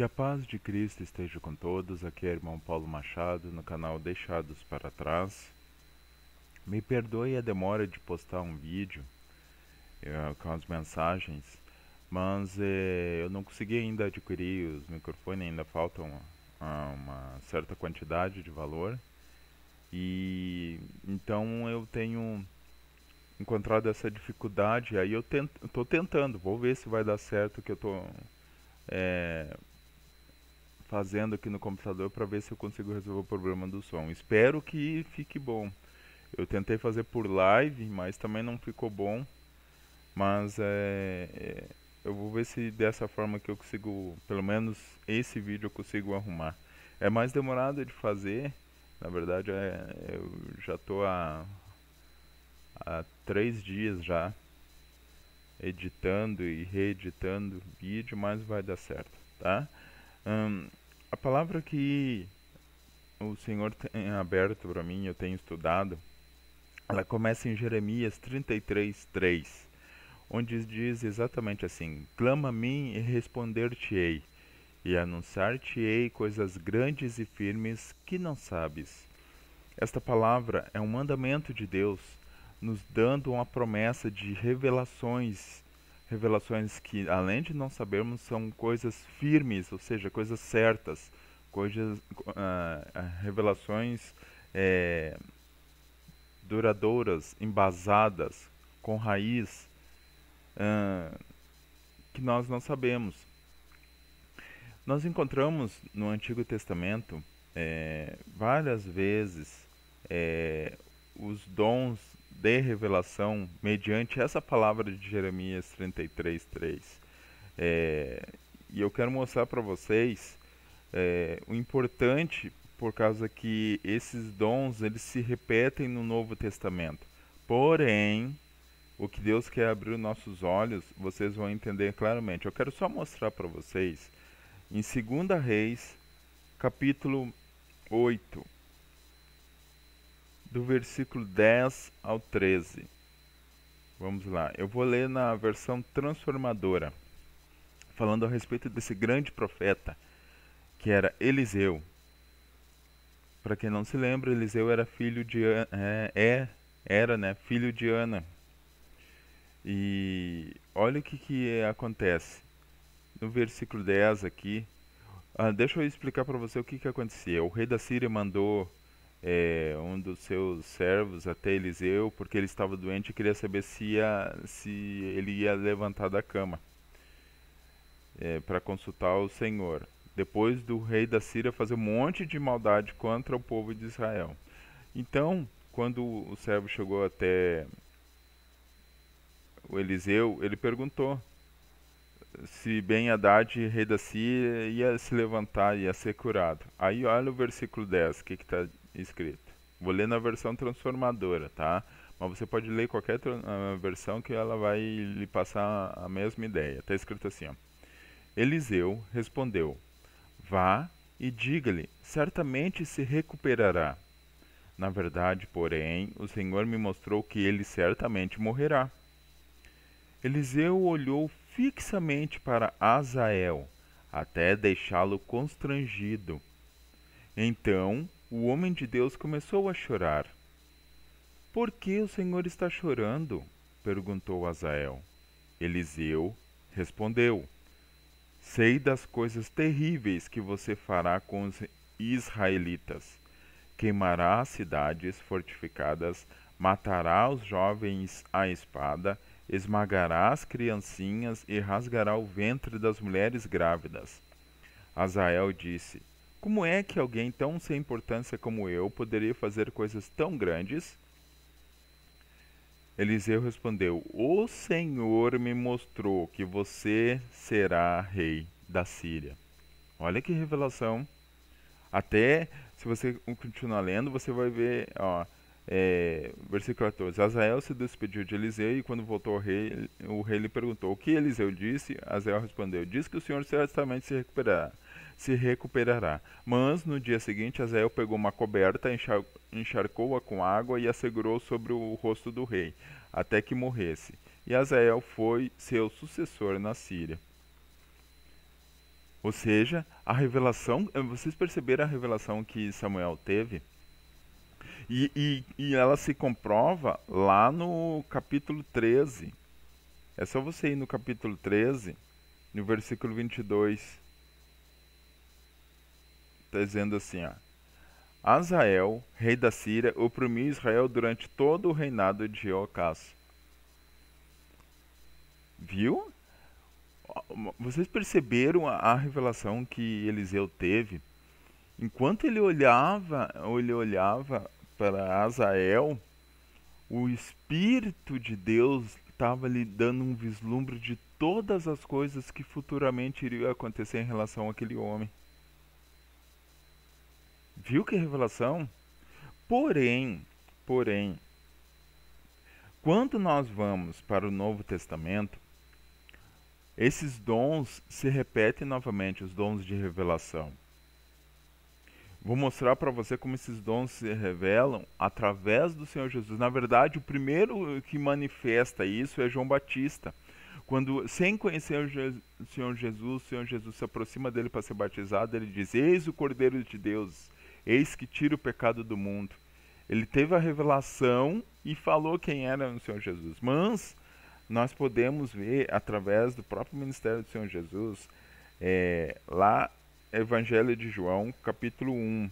Que a paz de Cristo esteja com todos. Aqui é o irmão Paulo Machado, no canal Deixados para Trás. Me perdoe a demora de postar um vídeo com as mensagens, mas eu não consegui ainda adquirir os microfones, ainda faltam uma certa quantidade de valor. E então eu tenho encontrado essa dificuldade, aí eu estou tentando, vou ver se vai dar certo o que eu estou fazendo aqui no computador para ver se eu consigo resolver o problema do som. Espero que fique bom. Eu tentei fazer por live, mas também não ficou bom. Mas eu vou ver se dessa forma que eu consigo, pelo menos esse vídeo eu consigo arrumar. É mais demorado de fazer, na verdade eu já estou há 3 dias já editando e reeditando vídeo, mas vai dar certo, tá? A palavra que o Senhor tem aberto para mim, eu tenho estudado, ela começa em Jeremias 33:3, onde diz exatamente assim: clama a mim e responder-te-ei, e anunciar-te-ei coisas grandes e firmes que não sabes. Esta palavra é um mandamento de Deus, nos dando uma promessa de revelações, revelações que, além de não sabermos, são coisas firmes, ou seja, coisas certas, coisas, revelações duradouras, embasadas, com raiz, que nós não sabemos. Nós encontramos no Antigo Testamento várias vezes os dons de revelação mediante essa palavra de Jeremias 33:3. E eu quero mostrar para vocês o importante, por causa que esses dons eles se repetem no Novo Testamento. Porém, o que Deus quer abrir os nossos olhos, vocês vão entender claramente. Eu quero só mostrar para vocês em 2 Reis, capítulo 8, do versículo 10 ao 13. Vamos lá, eu vou ler na versão transformadora, falando a respeito desse grande profeta, que era Eliseu. Para quem não se lembra, Eliseu era filho de filho de Ana. E olha o que acontece. No versículo 10 aqui, deixa eu explicar para você o que acontecia. O rei da Síria mandou um dos seus servos até Eliseu, porque ele estava doente e queria saber se ele ia levantar da cama para consultar o Senhor, depois do rei da Síria fazer um monte de maldade contra o povo de Israel. Então, quando o servo chegou até o Eliseu, ele perguntou se Ben-Hadad, rei da Síria, ia se levantar e ia ser curado. Aí olha o versículo 10, o que está escrito. Vou ler na versão transformadora, tá? Mas você pode ler qualquer versão que ela vai lhe passar a mesma ideia. Está escrito assim, ó. Eliseu respondeu: vá e diga-lhe, certamente se recuperará. Na verdade, porém, o Senhor me mostrou que ele certamente morrerá. Eliseu olhou fixamente para Azael, até deixá-lo constrangido. Então, o homem de Deus começou a chorar. Por que o Senhor está chorando? Perguntou Azael. Eliseu respondeu: sei das coisas terríveis que você fará com os israelitas. Queimará as cidades fortificadas, matará os jovens à espada, esmagará as criancinhas e rasgará o ventre das mulheres grávidas. Azael disse: como é que alguém tão sem importância como eu poderia fazer coisas tão grandes? Eliseu respondeu: o Senhor me mostrou que você será rei da Síria. Olha que revelação. Até, se você continuar lendo, você vai ver, ó, versículo 14. Azael se despediu de Eliseu e quando voltou ao rei, o rei lhe perguntou: o que Eliseu disse? Azael respondeu: diz que o Senhor certamente se recuperará. Mas no dia seguinte, Azael pegou uma coberta, encharcou-a com água e a segurou sobre o rosto do rei, até que morresse. E Azael foi seu sucessor na Síria. Ou seja, a revelação, vocês perceberam a revelação que Samuel teve? E ela se comprova lá no capítulo 13. É só você ir no capítulo 13, no versículo 22. Está dizendo assim, ó. Azael, rei da Síria, oprimiu Israel durante todo o reinado de Jeoacás. Viu? Vocês perceberam a revelação que Eliseu teve? Enquanto ele olhava para Azael, o Espírito de Deus estava lhe dando um vislumbre de todas as coisas que futuramente iriam acontecer em relação àquele homem. Viu que revelação? Porém, quando nós vamos para o Novo Testamento, esses dons se repetem novamente, os dons de revelação. Vou mostrar para você como esses dons se revelam através do Senhor Jesus. Na verdade, o primeiro que manifesta isso é João Batista. Quando, sem conhecer o Senhor Jesus se aproxima dele para ser batizado, ele diz: Eis o Cordeiro de Deus, eis que tira o pecado do mundo. Ele teve a revelação e falou quem era o Senhor Jesus. Mas nós podemos ver através do próprio ministério do Senhor Jesus, lá Evangelho de João, capítulo 1.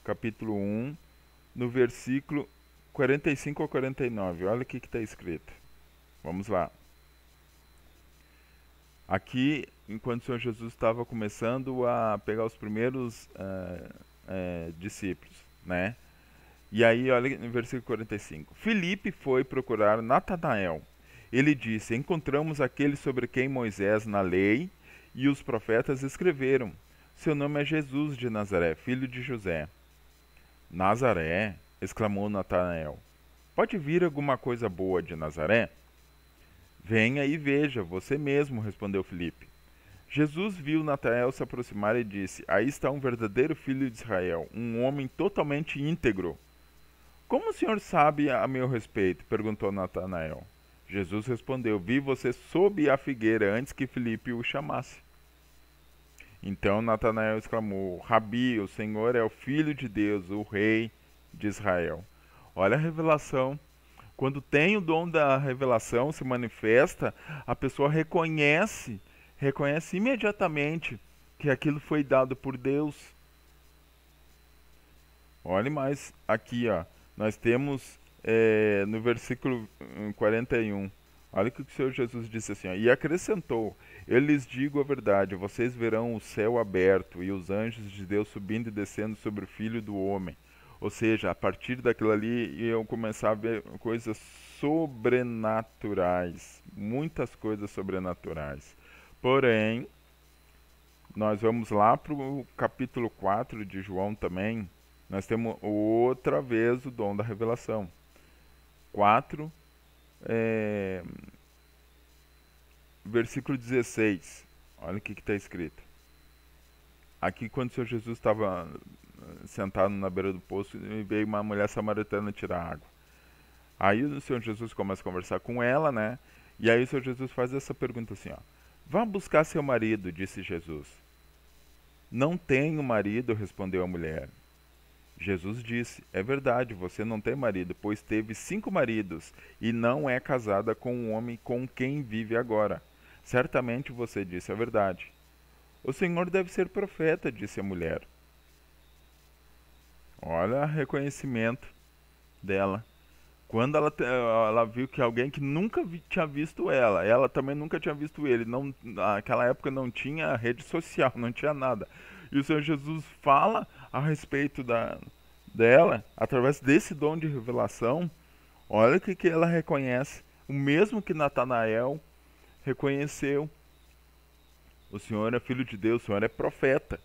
Capítulo 1, no versículo 45 a 49. Olha o que está escrito. Vamos lá. Aqui, enquanto o Senhor Jesus estava começando a pegar os primeiros discípulos, né? E aí, olha no versículo 45. Filipe foi procurar Natanael. Ele disse: Encontramos aquele sobre quem Moisés na lei e os profetas escreveram. Seu nome é Jesus de Nazaré, filho de José. Nazaré? Exclamou Natanael. Pode vir alguma coisa boa de Nazaré? Venha e veja, você mesmo, respondeu Filipe. Jesus viu Natanael se aproximar e disse: Aí está um verdadeiro filho de Israel, um homem totalmente íntegro. Como o senhor sabe a meu respeito? Perguntou Natanael. Jesus respondeu: Vi você sob a figueira antes que Filipe o chamasse. Então Natanael exclamou: Rabi, o Senhor é o Filho de Deus, o Rei de Israel. Olha a revelação. Quando tem o dom da revelação, se manifesta, a pessoa reconhece imediatamente que aquilo foi dado por Deus. Olhe mais aqui, ó. Nós temos no versículo 41. Olha o que o Senhor Jesus disse assim, ó, e acrescentou: Eu lhes digo a verdade, vocês verão o céu aberto e os anjos de Deus subindo e descendo sobre o Filho do Homem. Ou seja, a partir daquilo ali iam começar a ver coisas sobrenaturais, muitas coisas sobrenaturais. Porém, nós vamos lá para o capítulo 4 de João também, nós temos outra vez o dom da revelação. 4, versículo 16. Olha o que está escrito. Aqui, quando o Senhor Jesus estava sentado na beira do poço, veio uma mulher samaritana tirar água. Aí o Senhor Jesus começa a conversar com ela, né? E aí o Senhor Jesus faz essa pergunta assim, ó. Vá buscar seu marido, disse Jesus. Não tenho marido, respondeu a mulher. Jesus disse: É verdade, você não tem marido, pois teve 5 maridos e não é casada com o homem com quem vive agora. Certamente você disse a verdade. O Senhor deve ser profeta, disse a mulher. Olha o reconhecimento dela. Quando ela viu que alguém que nunca tinha visto ela também nunca tinha visto ele. Não, naquela época não tinha rede social, não tinha nada. E o Senhor Jesus fala a respeito dela, através desse dom de revelação. Olha o que ela reconhece. O mesmo que Natanael reconheceu. O Senhor é filho de Deus, o Senhor é profeta.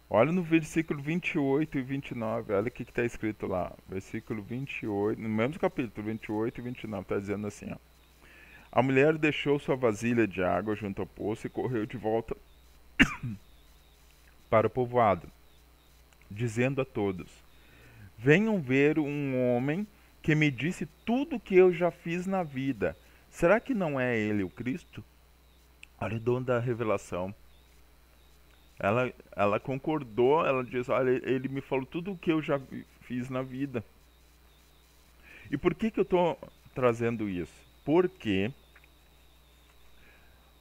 Olha no versículo 28 e 29, olha o que está escrito lá. Versículo 28, no mesmo capítulo, 28 e 29, está dizendo assim, ó. A mulher deixou sua vasilha de água junto ao poço e correu de volta para o povoado, dizendo a todos: Venham ver um homem que me disse tudo o que eu já fiz na vida. Será que não é ele o Cristo? Olha o dom da revelação. Ela concordou, ela diz, olha, ele me falou tudo o que eu já fiz na vida. E por que eu estou trazendo isso? Porque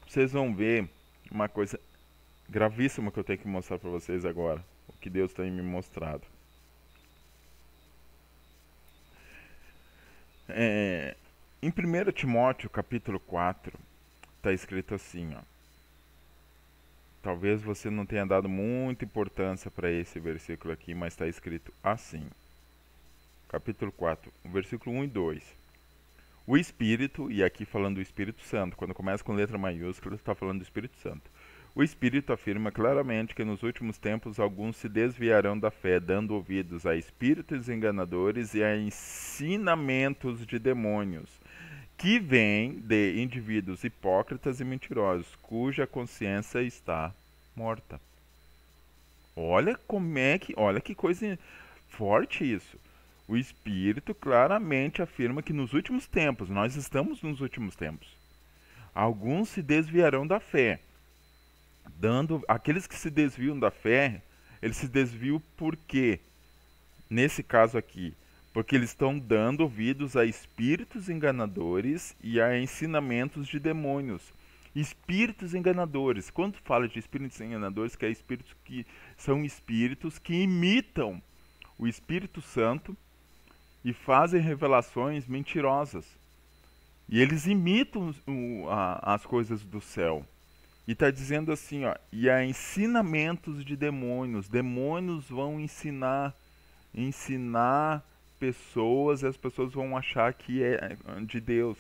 vocês vão ver uma coisa gravíssima que eu tenho que mostrar para vocês agora. O que Deus tem me mostrado. Em 1 Timóteo capítulo 4, está escrito assim, ó. Talvez você não tenha dado muita importância para esse versículo aqui, mas está escrito assim. Capítulo 4, versículo 1 e 2. O Espírito, e aqui falando do Espírito Santo, quando começa com letra maiúscula, está falando do Espírito Santo. O Espírito afirma claramente que nos últimos tempos alguns se desviarão da fé, dando ouvidos a espíritos enganadores e a ensinamentos de demônios, que vêm de indivíduos hipócritas e mentirosos, cuja consciência está morta. Olha que coisa forte isso. O Espírito claramente afirma que nos últimos tempos, nós estamos nos últimos tempos, alguns se desviarão da fé. Aqueles que se desviam da fé, eles se desviam por quê? Nesse caso aqui, porque eles estão dando ouvidos a espíritos enganadores e a ensinamentos de demônios. Espíritos enganadores. Quando fala de espíritos enganadores, são espíritos que imitam o Espírito Santo e fazem revelações mentirosas. E eles imitam as coisas do céu. E está dizendo assim, ó, e há ensinamentos de demônios. Demônios vão ensinar pessoas e as pessoas vão achar que é de Deus.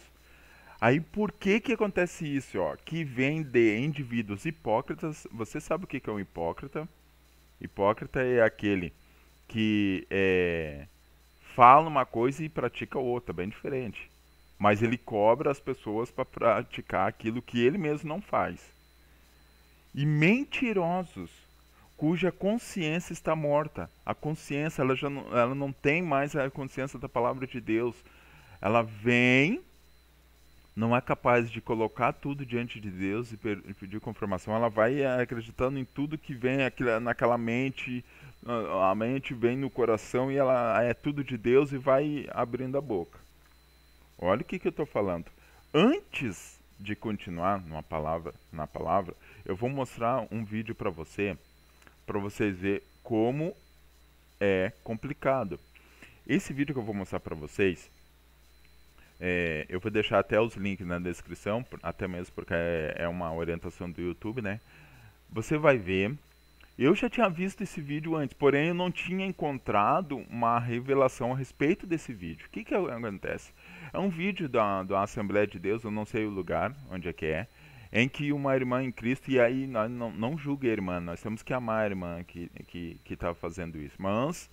Aí por que acontece isso? Ó? Que vem de indivíduos hipócritas. Você sabe o que é um hipócrita? Hipócrita é aquele que fala uma coisa e pratica outra, bem diferente. Mas ele cobra as pessoas para praticar aquilo que ele mesmo não faz. E mentirosos, cuja consciência está morta. A consciência, ela não tem mais a consciência da palavra de Deus. Ela vem, não é capaz de colocar tudo diante de Deus e pedir confirmação. Ela vai acreditando em tudo que vem naquela mente. A mente vem no coração e ela é tudo de Deus e vai abrindo a boca. Olha o que eu estou falando. Antes de continuar na palavra, eu vou mostrar um vídeo para vocês verem como é complicado. Esse vídeo que eu vou mostrar para vocês, eu vou deixar até os links na descrição, até mesmo porque é uma orientação do YouTube, né? Você vai ver. Eu já tinha visto esse vídeo antes, porém eu não tinha encontrado uma revelação a respeito desse vídeo. O que acontece? É um vídeo da Assembleia de Deus, eu não sei o lugar, onde é que é, em que uma irmã em Cristo, e aí nós não julgue a irmã, nós temos que amar a irmã que está fazendo isso, mas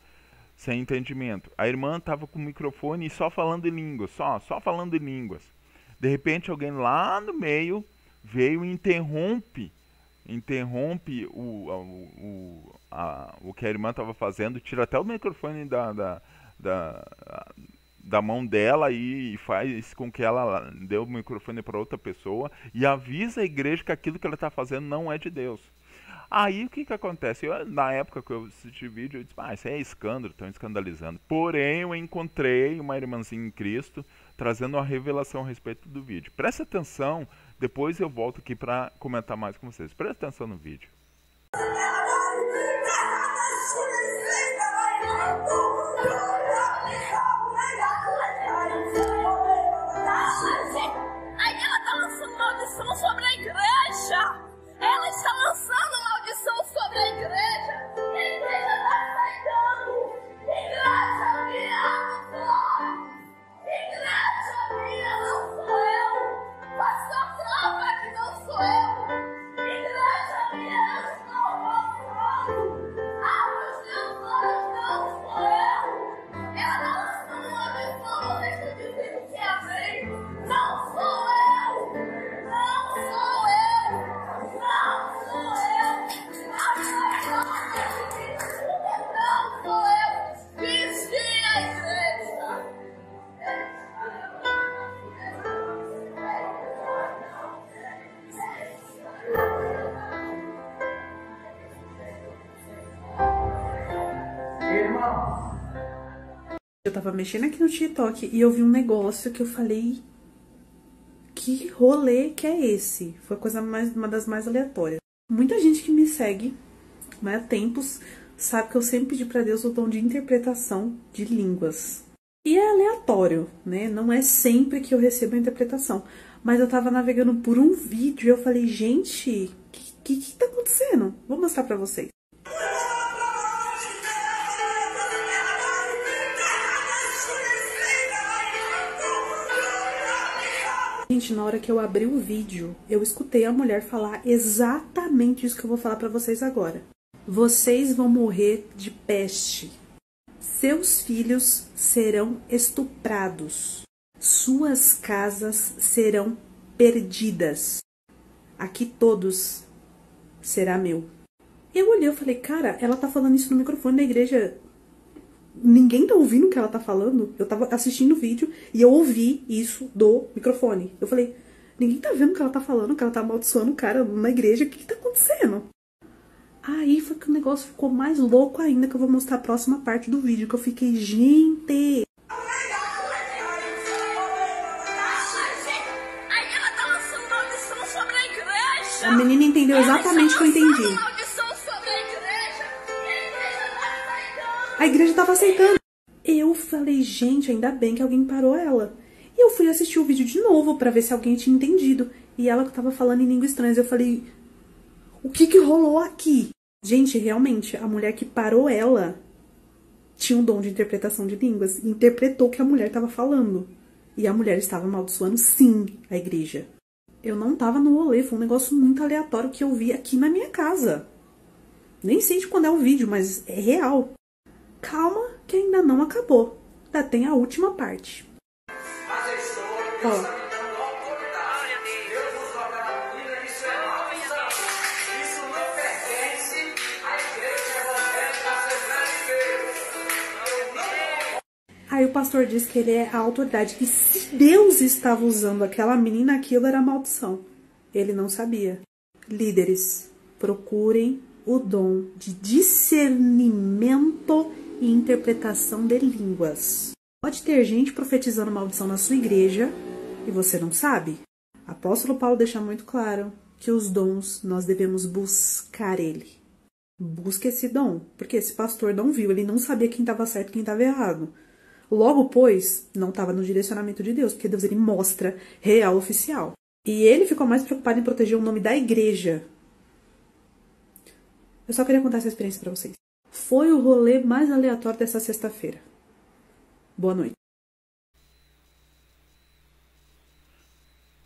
sem entendimento. A irmã estava com o microfone e só falando em línguas, só falando em línguas. De repente alguém lá no meio veio e interrompe o que a irmã estava fazendo, tira até o microfone da mão dela e faz com que ela dê o microfone para outra pessoa e avisa a igreja que aquilo que ela está fazendo não é de Deus. Aí o que acontece? Na época que eu assisti o vídeo, eu disse, isso é escândalo, estão escandalizando. Porém, eu encontrei uma irmãzinha em Cristo trazendo uma revelação a respeito do vídeo. Presta atenção, depois eu volto aqui para comentar mais com vocês. Presta atenção no vídeo. Aí ela está lançando maldição sobre a igreja. Ela está lançando maldição sobre a igreja. E a igreja está aceitando. Igreja minha não sou. Igreja minha não sou eu. Pastor prova que não sou eu. Igreja minha não sou eu. Eu tava mexendo aqui no TikTok e eu vi um negócio que eu falei, que rolê que é esse? Foi uma das mais aleatórias. Muita gente que me segue, né, há tempos, sabe que eu sempre pedi pra Deus o dom de interpretação de línguas. E é aleatório, né? Não é sempre que eu recebo a interpretação. Mas eu tava navegando por um vídeo e eu falei, gente, o que tá acontecendo? Vou mostrar pra vocês. Gente, na hora que eu abri o vídeo, eu escutei a mulher falar exatamente isso que eu vou falar pra vocês agora. Vocês vão morrer de peste. Seus filhos serão estuprados. Suas casas serão perdidas. Aqui todos será meu. Eu olhei e falei, cara, ela tá falando isso no microfone da igreja. Ninguém tá ouvindo o que ela tá falando? Eu tava assistindo o vídeo e eu ouvi isso do microfone. Eu falei, ninguém tá vendo o que ela tá falando, que ela tá amaldiçoando o cara na igreja. O que tá acontecendo? Aí foi que o negócio ficou mais louco ainda, que eu vou mostrar a próxima parte do vídeo, que eu fiquei, gente... A menina entendeu exatamente o que eu entendi. A igreja tava aceitando. Eu falei, gente, ainda bem que alguém parou ela. E eu fui assistir o vídeo de novo pra ver se alguém tinha entendido. E ela tava falando em língua estranha. Eu falei, o que rolou aqui? Gente, realmente, a mulher que parou ela tinha um dom de interpretação de línguas. Interpretou o que a mulher tava falando. E a mulher estava amaldiçoando, sim, a igreja. Eu não tava no rolê, foi um negócio muito aleatório que eu vi aqui na minha casa. Nem sei de quando é o vídeo, mas é real. Calma, que ainda não acabou. Ainda tem a última parte. Ó. Aí o pastor diz que ele é a autoridade. E se Deus estava usando aquela menina, aquilo era maldição. Ele não sabia. Líderes, procurem o dom de discernimento e interpretação de línguas. Pode ter gente profetizando maldição na sua igreja e você não sabe. Apóstolo Paulo deixa muito claro que os dons nós devemos buscar ele. Busque esse dom, porque esse pastor não viu, ele não sabia quem estava certo e quem estava errado. Logo, pois, não estava no direcionamento de Deus, porque Deus ele mostra real oficial. E ele ficou mais preocupado em proteger o nome da igreja. Eu só queria contar essa experiência para vocês. Foi o rolê mais aleatório dessa sexta-feira. Boa noite.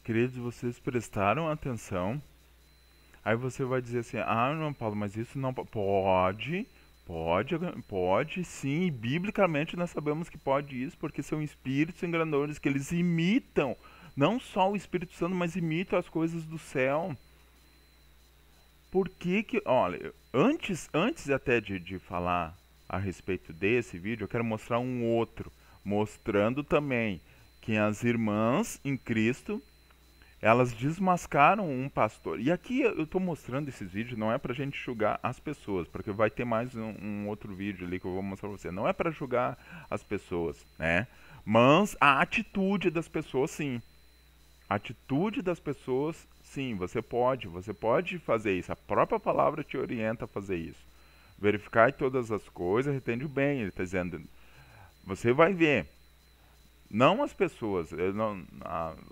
Queridos, vocês prestaram atenção? Aí você vai dizer assim, ah, não, Paulo, mas isso não pode... Pode sim, biblicamente nós sabemos que pode isso, porque são espíritos enganadores que eles imitam, não só o Espírito Santo, mas imitam as coisas do céu. Por que que, olha, antes até de falar a respeito desse vídeo, eu quero mostrar um outro, mostrando também que as irmãs em Cristo, elas desmascaram um pastor. E aqui eu estou mostrando esses vídeos, não é para a gente julgar as pessoas, porque vai ter mais um outro vídeo ali que eu vou mostrar para você. Não é para julgar as pessoas, né? Mas a atitude das pessoas, sim. A atitude das pessoas, sim. Você pode fazer isso. A própria palavra te orienta a fazer isso. Verificar todas as coisas, retende o bem. Ele está dizendo, você vai ver. Não as pessoas,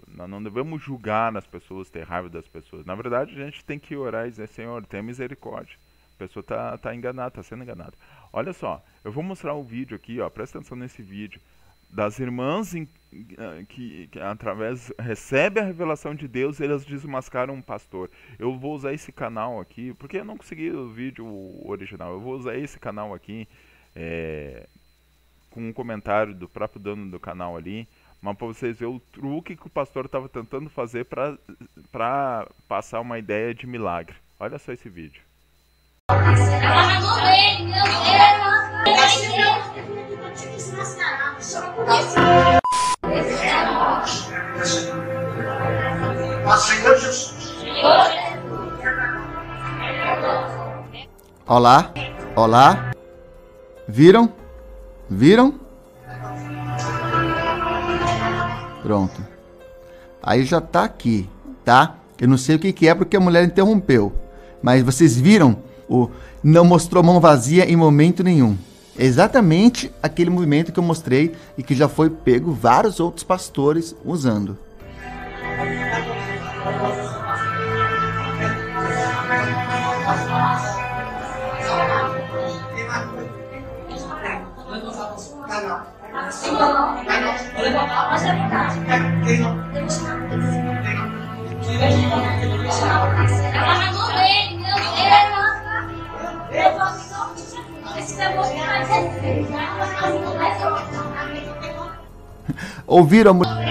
não devemos julgar as pessoas, ter raiva das pessoas. Na verdade, a gente tem que orar e dizer, Senhor, tenha misericórdia. A pessoa está enganada, está sendo enganada. Olha só, eu vou mostrar o vídeo aqui, ó, presta atenção nesse vídeo, das irmãs que através, recebem a revelação de Deus, elas desmascaram um pastor. Eu vou usar esse canal aqui, porque eu não consegui o vídeo original, eu vou usar esse canal aqui, com um comentário do próprio dono do canal ali, mas para vocês verem o truque que o pastor estava tentando fazer para passar uma ideia de milagre. Olha só esse vídeo. Olá, olá, viram? Viram? Pronto. Aí já tá aqui, tá? Eu não sei o que é porque a mulher interrompeu. Mas vocês viram? Não mostrou mão vazia em momento nenhum. Exatamente aquele movimento que eu mostrei e que já foi pego vários outros pastores usando. Ouviram a mulher?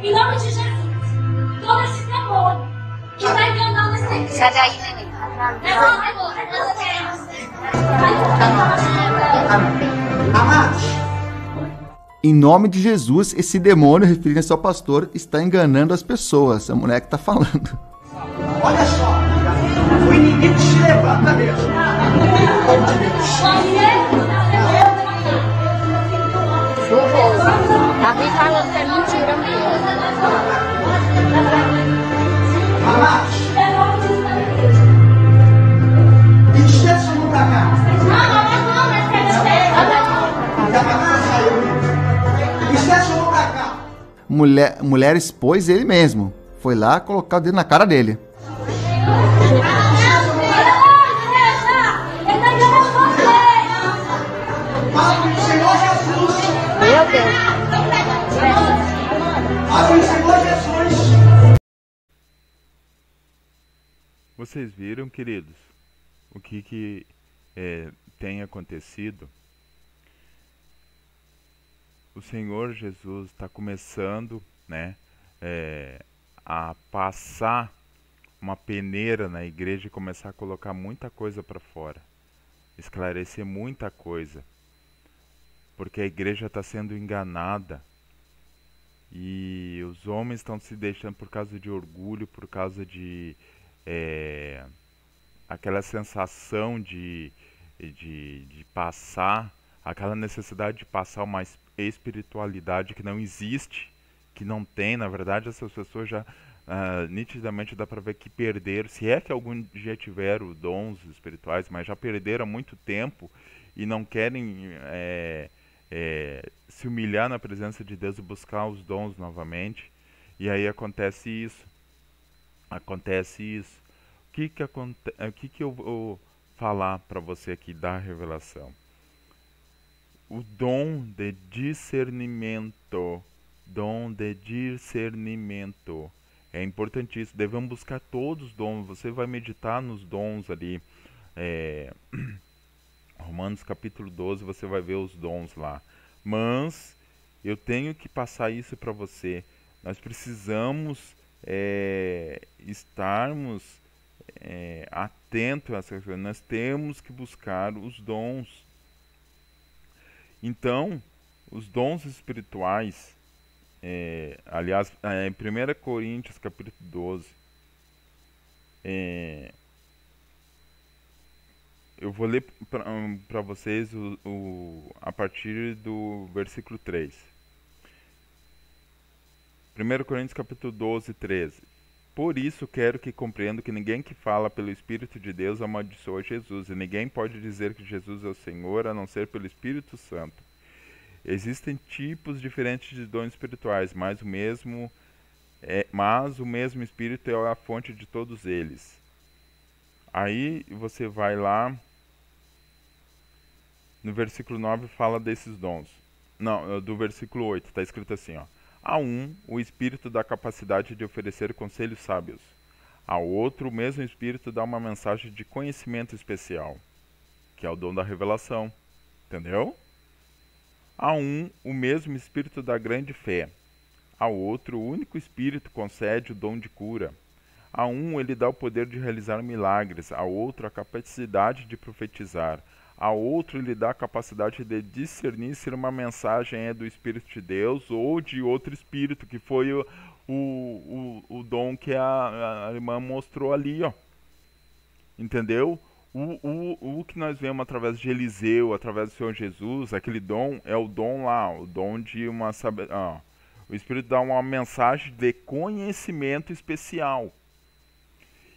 Em nome de Jesus, todo esse demônio que está enganando essa igreja. Sai daí, neném. Em nome de Jesus, esse demônio, referindo-se ao pastor, está enganando as pessoas. A mulher que está falando. Olha só, o inimigo se levanta mesmo. Davi falando que é mentira mesmo. Amados, estenda sua mão pra cá. Estenda sua mão pra cá. Mulher expôs ele mesmo. Foi lá colocar o dedo na cara dele. Meu Deus. Vocês viram, queridos, o que tem acontecido? O Senhor Jesus está começando, né, a passar uma peneira na igreja e começar a colocar muita coisa para fora, esclarecer muita coisa, porque a igreja está sendo enganada e os homens estão se deixando por causa de orgulho, por causa de aquela sensação de passar, aquela necessidade de passar uma espiritualidade que não existe, que não tem. Na verdade, essas pessoas já nitidamente dá para ver que perderam, se é que algum dia tiveram dons espirituais, mas já perderam há muito tempo e não querem se humilhar na presença de Deus e buscar os dons novamente. E aí acontece isso. O que eu vou falar para você aqui da revelação? O dom de discernimento. Dom de discernimento. É importantíssimo. Devemos buscar todos os dons. Você vai meditar nos dons ali. Romanos capítulo 12, você vai ver os dons lá. Mas eu tenho que passar isso para você. Nós precisamos estarmos atentos a essas coisas. Nós temos que buscar os dons. Então, os dons espirituais, aliás, em 1 Coríntios capítulo 12, eu vou ler para vocês a partir do versículo 3. 1 Coríntios capítulo 12, 13. Por isso quero que compreendam que ninguém que fala pelo Espírito de Deus amaldiçoa Jesus, e ninguém pode dizer que Jesus é o Senhor a não ser pelo Espírito Santo. Existem tipos diferentes de dons espirituais, mas o mesmo Espírito é a fonte de todos eles. Aí você vai lá, no versículo 9 fala desses dons. Não, do versículo 8, está escrito assim, ó. A um, o Espírito dá capacidade de oferecer conselhos sábios. Ao outro, o mesmo Espírito dá uma mensagem de conhecimento especial, que é o dom da revelação. Entendeu? A um, o mesmo Espírito dá grande fé. Ao outro, o único Espírito concede o dom de cura. A um, ele dá o poder de realizar milagres. Ao outro, a capacidade de profetizar. A outro ele dá a capacidade de discernir se uma mensagem é do Espírito de Deus ou de outro espírito, que foi o dom que a irmã mostrou ali, ó. Entendeu? O que nós vemos através de Eliseu, através do Senhor Jesus, aquele dom é o dom lá, o dom de uma sabedoria. O Espírito dá uma mensagem de conhecimento especial.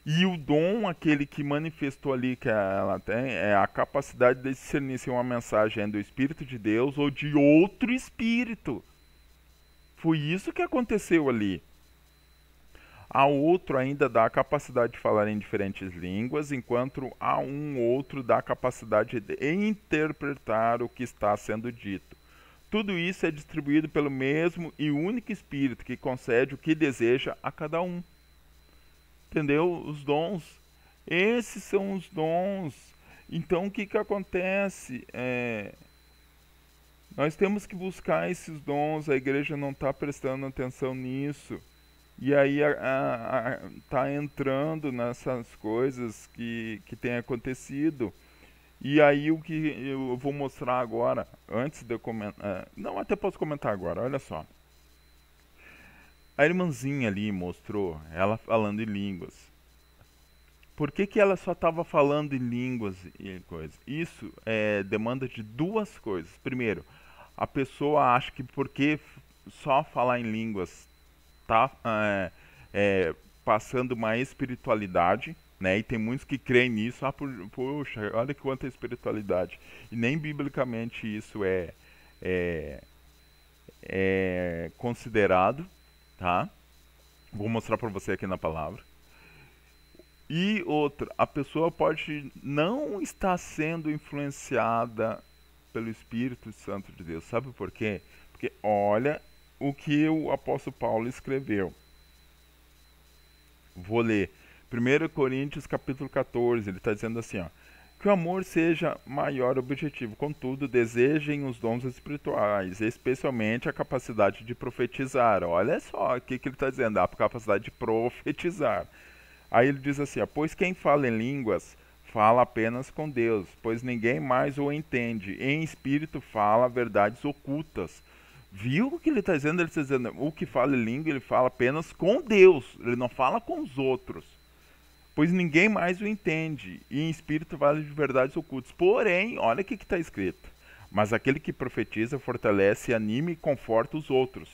E o dom, aquele que manifestou ali, que ela tem, é a capacidade de discernir se uma mensagem é do Espírito de Deus ou de outro Espírito. Foi isso que aconteceu ali. A outro ainda dá a capacidade de falar em diferentes línguas, enquanto a um outro dá a capacidade de interpretar o que está sendo dito. Tudo isso é distribuído pelo mesmo e único Espírito que concede o que deseja a cada um. Entendeu? Os dons. Esses são os dons. Então o que acontece? Nós temos que buscar esses dons, a igreja não está prestando atenção nisso. E aí está entrando nessas coisas que tem acontecido. E aí o que eu vou mostrar agora, antes de eu comentar... não, até posso comentar agora, olha só. A irmãzinha ali mostrou, ela falando em línguas. Por que ela só estava falando em línguas e coisas? Isso demanda de duas coisas. Primeiro, a pessoa acha que porque só falar em línguas está passando uma espiritualidade, né? E tem muitos que creem nisso. Poxa, olha quanta espiritualidade. E nem biblicamente isso é considerado, tá? Vou mostrar para você aqui na palavra. E outra, a pessoa pode não estar sendo influenciada pelo Espírito Santo de Deus. Sabe por quê? Porque olha o que o apóstolo Paulo escreveu. Vou ler. 1 Coríntios capítulo 14, ele está dizendo assim, ó, que o amor seja maior objetivo, contudo, desejem os dons espirituais, especialmente a capacidade de profetizar. Olha só o que ele está dizendo, a capacidade de profetizar. Aí ele diz assim, ó, pois quem fala em línguas, fala apenas com Deus, pois ninguém mais o entende. Em espírito fala verdades ocultas. Viu o que ele está dizendo? Ele está dizendo, o que fala em língua, ele fala apenas com Deus, ele não fala com os outros. Pois ninguém mais o entende, e em espírito vale de verdades ocultas. Porém, olha o que está escrito. Mas aquele que profetiza fortalece, anima e conforta os outros.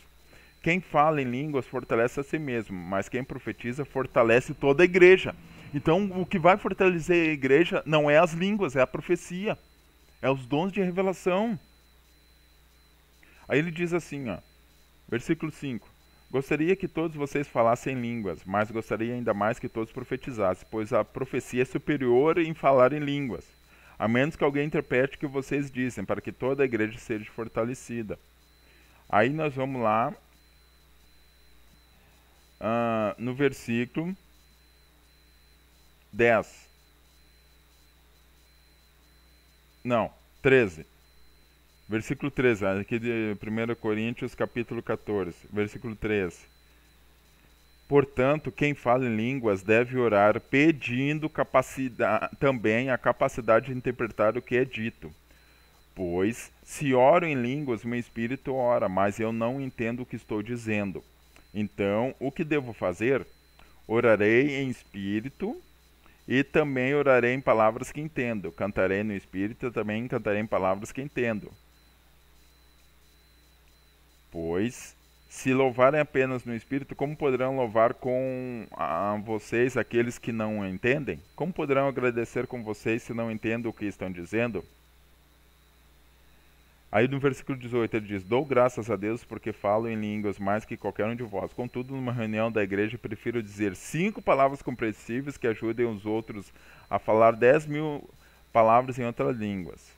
Quem fala em línguas fortalece a si mesmo, mas quem profetiza fortalece toda a igreja. Então, o que vai fortalecer a igreja não é as línguas, é a profecia. É os dons de revelação. Aí ele diz assim, ó, versículo 5. Gostaria que todos vocês falassem línguas, mas gostaria ainda mais que todos profetizassem, pois a profecia é superior em falar em línguas, a menos que alguém interprete o que vocês dizem, para que toda a igreja seja fortalecida. Aí nós vamos lá, no versículo 10. Não, 13. Versículo 13, aqui de 1 Coríntios, capítulo 14, versículo 13. Portanto, quem fala em línguas deve orar pedindo também a capacidade de interpretar o que é dito. Pois, se oro em línguas, meu espírito ora, mas eu não entendo o que estou dizendo. Então, o que devo fazer? Orarei em espírito e também orarei em palavras que entendo. Cantarei no espírito e também cantarei em palavras que entendo. Pois, se louvarem apenas no Espírito, como poderão louvar com vocês aqueles que não entendem? Como poderão agradecer com vocês se não entendem o que estão dizendo? Aí no versículo 18 ele diz, dou graças a Deus porque falo em línguas mais que qualquer um de vós. Contudo, numa reunião da igreja, prefiro dizer 5 palavras compreensíveis que ajudem os outros a falar 10.000 palavras em outras línguas.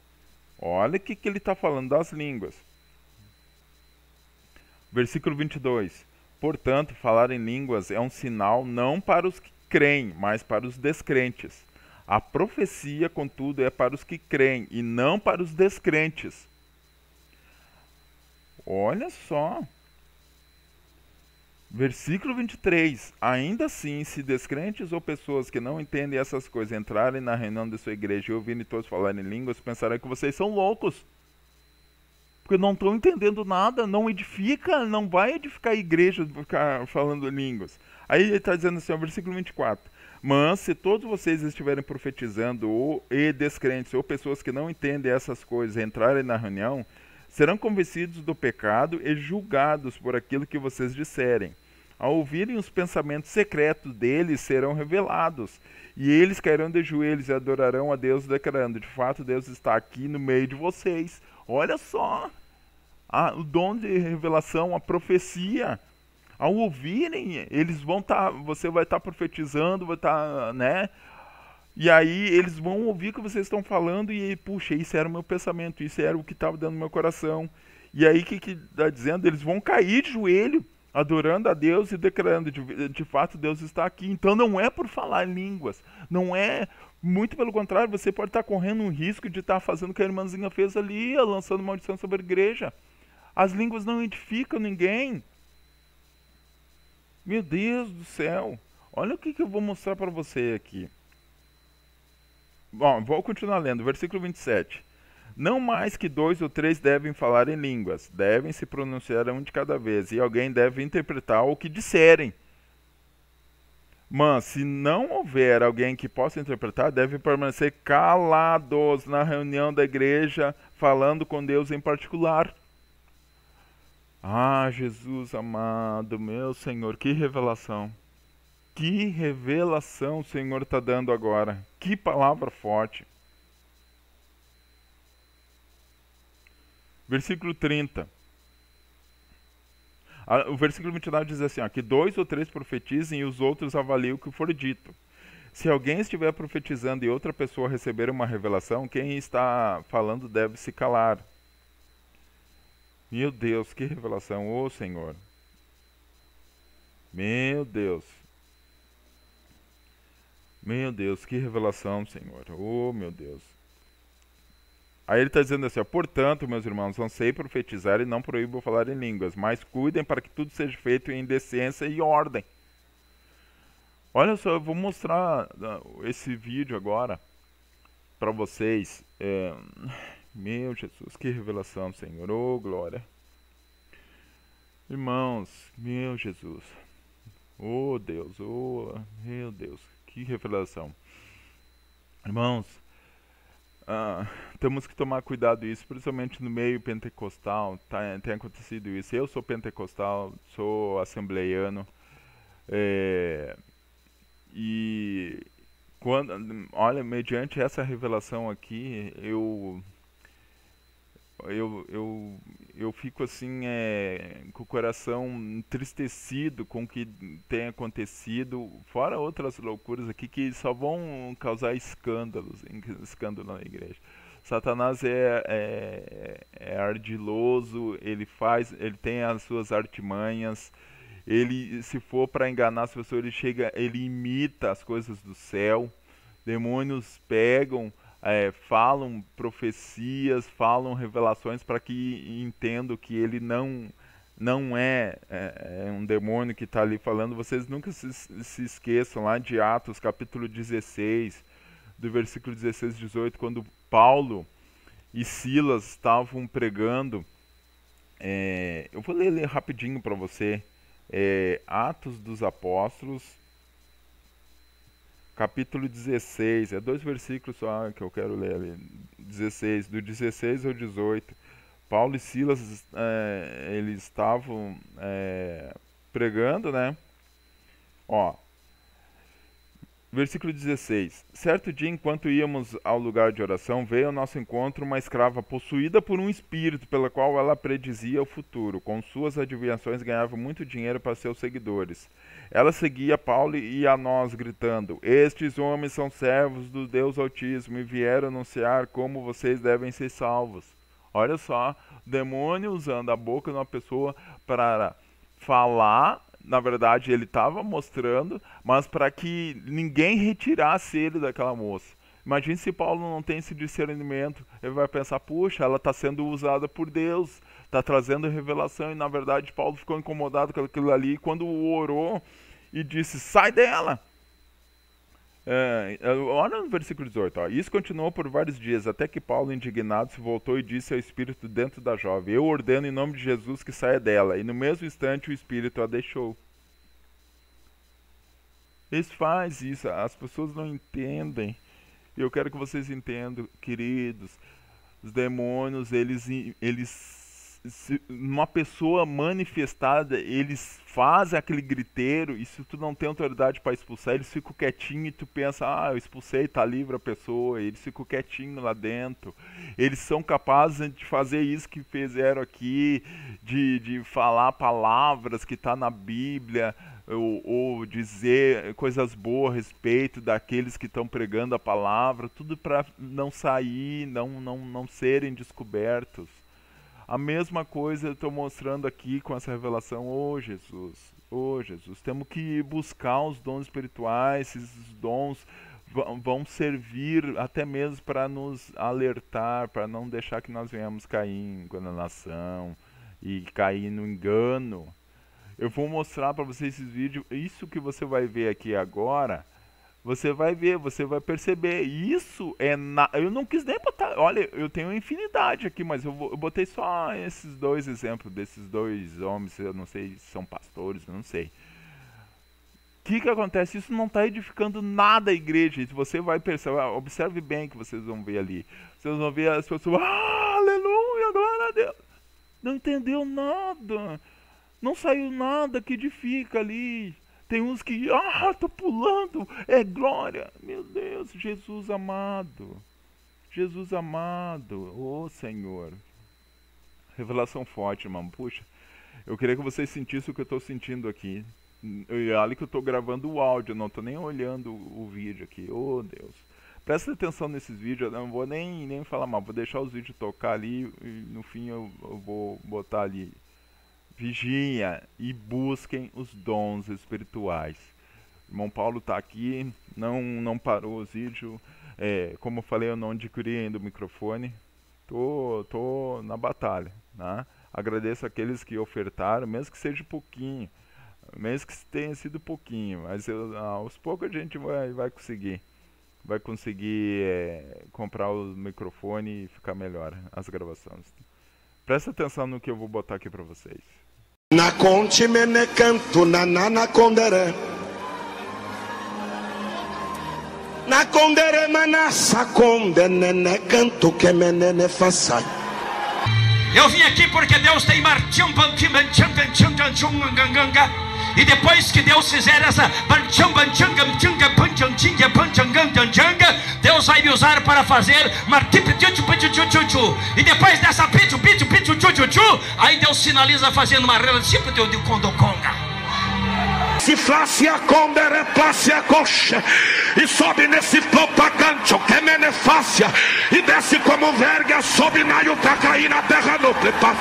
Olha o que ele está falando das línguas. Versículo 22. Portanto, falar em línguas é um sinal não para os que creem, mas para os descrentes. A profecia, contudo, é para os que creem e não para os descrentes. Olha só. Versículo 23. Ainda assim, se descrentes ou pessoas que não entendem essas coisas entrarem na reunião de sua igreja e ouvirem todos falarem em línguas, pensarão que vocês são loucos. Porque não estão entendendo nada, não edifica, não vai edificar a igreja ficar falando línguas. Aí ele está dizendo assim, ó, versículo 24. Mas se todos vocês estiverem profetizando e descrentes ou pessoas que não entendem essas coisas entrarem na reunião, serão convencidos do pecado e julgados por aquilo que vocês disserem. Ao ouvirem os pensamentos secretos deles, serão revelados. E eles cairão de joelhos e adorarão a Deus, declarando: de fato, Deus está aqui no meio de vocês. Olha só, o dom de revelação, a profecia. Ao ouvirem, eles vão estar, você vai estar profetizando, vai estar, né? E aí eles vão ouvir o que vocês estão falando e, puxa, isso era o meu pensamento, isso era o que estava dentro do meu coração. E aí o que está dizendo? Eles vão cair de joelho, adorando a Deus e declarando: de fato Deus está aqui. Então não é por falar línguas, não é, muito pelo contrário, você pode estar correndo um risco de estar fazendo o que a irmãzinha fez ali, lançando maldição sobre a igreja. As línguas não edificam ninguém. Meu Deus do céu, olha o que eu vou mostrar para você aqui. Bom, vou continuar lendo, versículo 27. Não mais que 2 ou 3 devem falar em línguas, devem se pronunciar um de cada vez, e alguém deve interpretar o que disserem. Mas, se não houver alguém que possa interpretar, devem permanecer calados na reunião da igreja, falando com Deus em particular. Ah, Jesus amado, meu Senhor, que revelação. Que revelação o Senhor está dando agora. Que palavra forte. Versículo 30. O versículo 29 diz assim, ó, que 2 ou 3 profetizem e os outros avaliem o que for dito. Se alguém estiver profetizando e outra pessoa receber uma revelação, quem está falando deve se calar. Meu Deus, que revelação, ô Senhor. Meu Deus. Meu Deus, que revelação, Senhor. Oh, meu Deus. Aí ele está dizendo assim, ó, portanto, meus irmãos, não sei profetizar e não proíbo falar em línguas, mas cuidem para que tudo seja feito em decência e ordem. Olha só, eu vou mostrar esse vídeo agora para vocês. Meu Jesus, que revelação, Senhor. Oh, glória. Irmãos, meu Jesus. Oh, Deus. Oh, meu Deus. Que revelação. Irmãos, temos que tomar cuidado isso, principalmente no meio pentecostal. Tem acontecido isso. Eu sou pentecostal, sou assembleiano. E olha, mediante essa revelação aqui, eu fico assim, com o coração entristecido com o que tem acontecido, fora outras loucuras aqui que só vão causar escândalo na igreja. Satanás é ardiloso, ele tem as suas artimanhas. Ele, se for para enganar as pessoas, ele imita as coisas do céu. Demônios pegam, falam profecias, falam revelações para que entendam que ele não é um demônio que está ali falando. Vocês nunca se esqueçam lá de Atos, capítulo 16, do versículo 16 e 18, quando Paulo e Silas estavam pregando. Eu vou ler rapidinho para você. Atos dos Apóstolos, capítulo 16, 2 versículos só que eu quero ler ali, 16, do 16 ao 18, Paulo e Silas, eles estavam pregando, né? Ó, versículo 16, certo dia, enquanto íamos ao lugar de oração, veio ao nosso encontro uma escrava possuída por um espírito, pela qual ela predizia o futuro. Com suas adivinhações ganhava muito dinheiro para seus seguidores. Ela seguia Paulo e a nós, gritando: estes homens são servos do Deus Altíssimo e vieram anunciar como vocês devem ser salvos. Olha só, o demônio usando a boca de uma pessoa para falar. Na verdade, ele estava mostrando, mas para que ninguém retirasse ele daquela moça. Imagine se Paulo não tem esse discernimento. Ele vai pensar, puxa, ela está sendo usada por Deus. está trazendo revelação, e na verdade Paulo ficou incomodado com aquilo ali, quando orou e disse, sai dela. Olha no versículo 18, ó. Isso continuou por vários dias, até que Paulo, indignado, se voltou e disse ao espírito dentro da jovem, eu ordeno em nome de Jesus que saia dela, e no mesmo instante o espírito a deixou. Eles fazem isso, as pessoas não entendem. Eu quero que vocês entendam, queridos, os demônios, uma pessoa manifestada, eles fazem aquele griteiro, e se tu não tem autoridade para expulsar, eles ficam quietinhos e tu pensa, eu expulsei, tá livre a pessoa, eles ficam quietinhos lá dentro. Eles são capazes de fazer isso que fizeram aqui, de falar palavras que tá na Bíblia, ou dizer coisas boas a respeito daqueles que estão pregando a palavra, tudo para não sair, não serem descobertos. A mesma coisa eu estou mostrando aqui com essa revelação. Jesus, temos que buscar os dons espirituais. Esses dons vão servir até mesmo para nos alertar, para não deixar que nós venhamos cair em condenação e cair no engano. Eu vou mostrar para vocês esses vídeos. Isso que você vai ver aqui agora, você vai ver, você vai perceber. Isso eu não quis nem botar. Olha, eu tenho infinidade aqui, mas eu botei só esses dois exemplos desses dois homens. Eu não sei se são pastores, eu não sei. O que acontece? Isso não está edificando nada a igreja. E você vai perceber, observe bem que vocês vão ver ali. Vocês vão ver as pessoas, aleluia, glória a Deus. Não entendeu nada. Não saiu nada que edifica ali. Tem uns que, tô pulando, é glória. Meu Deus, Jesus amado. Jesus amado, Senhor. Revelação forte, irmão. Puxa, eu queria que vocês sentissem o que eu estou sentindo aqui. E olha que eu estou gravando o áudio, eu não estou nem olhando o vídeo aqui. Deus. Presta atenção nesses vídeos, eu não vou nem falar mal. Vou deixar os vídeos tocar ali e no fim eu vou botar ali. Vigiem e busquem os dons espirituais. O irmão Paulo está aqui, não parou os vídeos. Como eu falei, eu não adquiri ainda o microfone. Tô na batalha, né? Agradeço aqueles que ofertaram, mesmo que seja pouquinho, mesmo que tenha sido pouquinho, mas aos poucos a gente vai conseguir. Vai conseguir comprar o microfone e ficar melhor as gravações. Presta atenção no que eu vou botar aqui para vocês. Na conte mene canto na condere. Na condere manassa conde nene canto que menene façai. Eu vim aqui porque Deus tem e depois que Deus fizer essa Deus vai me usar para fazer e depois dessa aí Deus finaliza fazendo uma relação de condoconga. Se flácia condere plácia coxa e sobe nesse propagancho que menefácia e desce como verga sobe naio pra cair na terra no preparo.